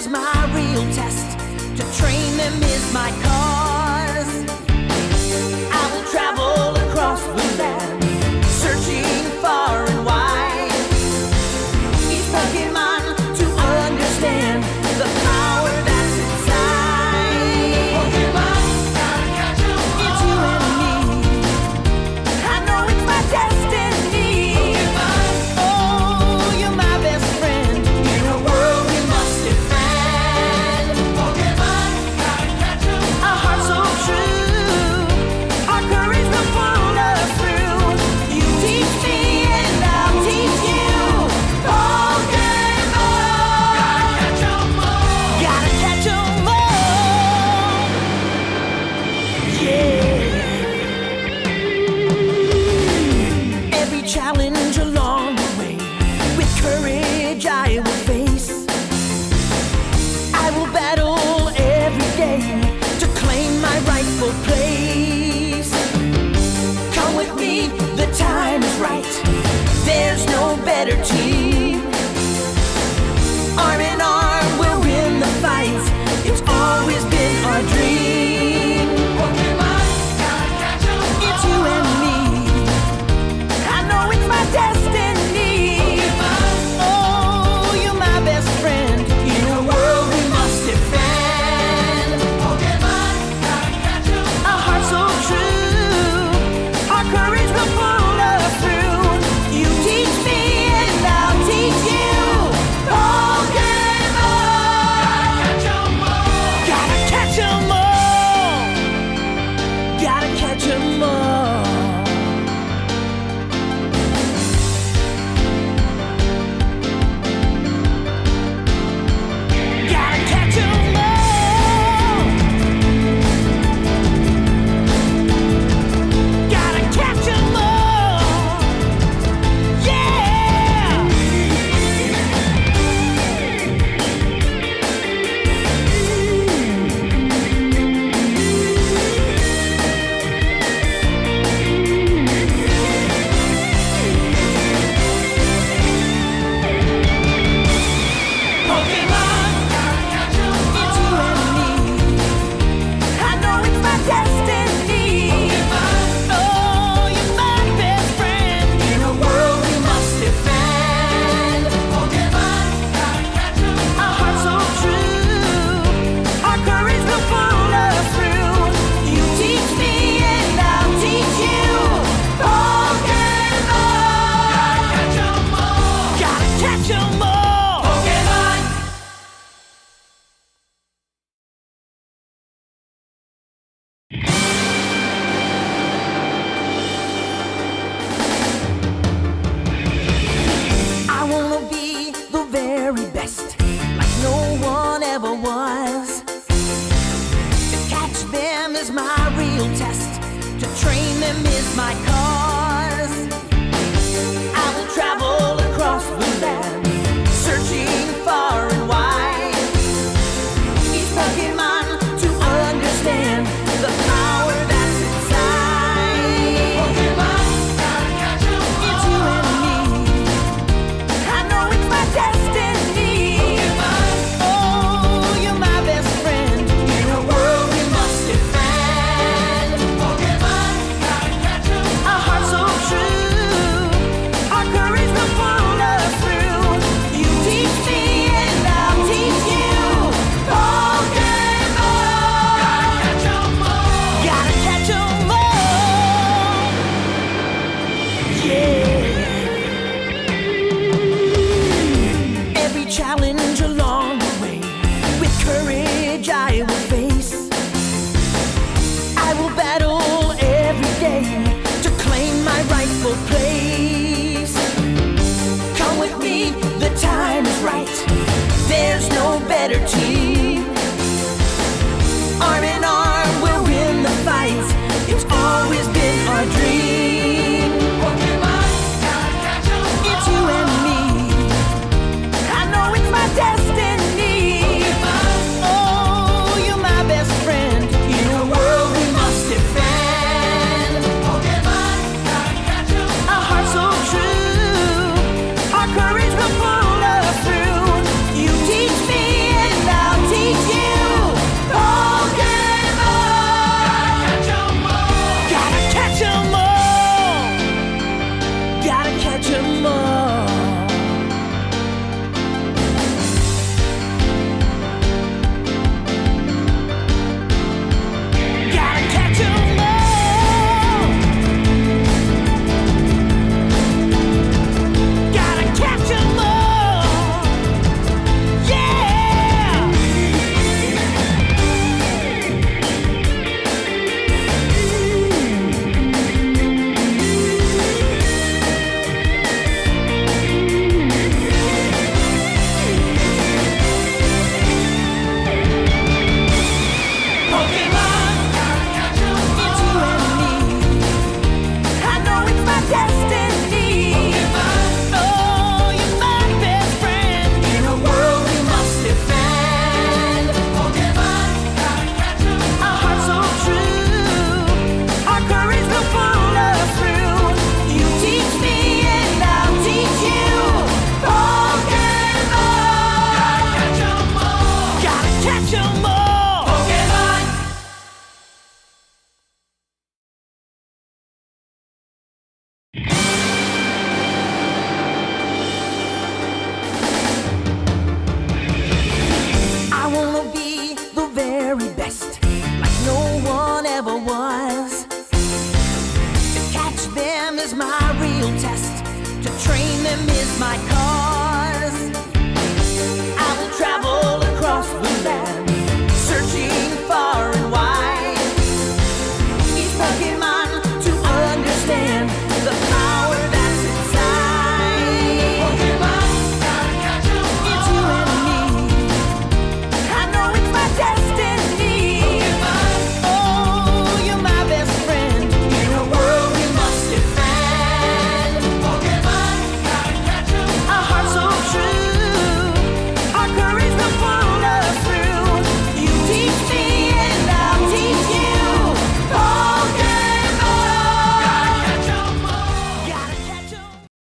is my real test. To train them is my cause. I will travel across the land, searching far and wide. Each Pokemon to understand the power that's inside. Pokemon, gotta catch 'em all. It's you and me. I know it's my destiny. Pokemon, oh, you're my best friend in a world we must defend. Pokemon, gotta catch 'em all. A heart so true, our courage will pull us through. You teach me and I'll teach you. Pokemon, gotta catch 'em all. Gotta catch 'em all. Yeah. Every challenge along the way, with courage I will face. I will battle every day to claim my rightful place. Come with me, the time is right. There's no better team. Arm in arm, we'll win the fight. It's always been our dream. Pokemon, gotta catch 'em all. It's you and me. I know it's my destiny. Pokemon, oh, you're my best friend in a world we must defend. Pokemon, gotta catch 'em all. A heart so true, our courage will pull us through. You teach me and I'll teach you. Pokemon, gotta catch 'em all. Gotta catch 'em all. Gotta catch 'em all. Gotta catch 'em all. Gotta catch 'em all. Yeah. Pokemon, gotta catch 'em all. It's you and me. I know it's my destiny. Pokemon, oh, you're my best friend in a world we must defend. Pokemon, gotta catch 'em all. A heart so true, our courage will pull us through. You teach me and I'll teach you. Pokemon, gotta catch 'em all. Gotta catch 'em all. Pokemon. I wanna be the very best, like no one ever was. To catch them is my real test. To train them is my cause. I will travel across the land, searching far and wide. Each Pokemon to understand the power that's inside. Pokemon, gotta catch 'em all. It's you and me. I know it's my destiny. Pokemon, oh, you're my best friend in a world we must defend. Pokemon, gotta catch 'em all. A heart so true, our courage will pull us through. You teach me and I'll teach you. Pokemon, gotta catch 'em all. Gotta catch 'em all. Yeah. Every challenge along the way, with courage I will face. I will battle every day to claim my rightful place. Come with me, the time is right. There's no better team. Arm in arm, we'll win the fight. It's always been our dream. Pokemon, gotta catch 'em all. It's you and me. I know it's my destiny. Pokemon, oh, you're my best friend in a world we must defend. Pokemon, gotta catch 'em all. A heart so true, our courage will pull us through. You teach me and best.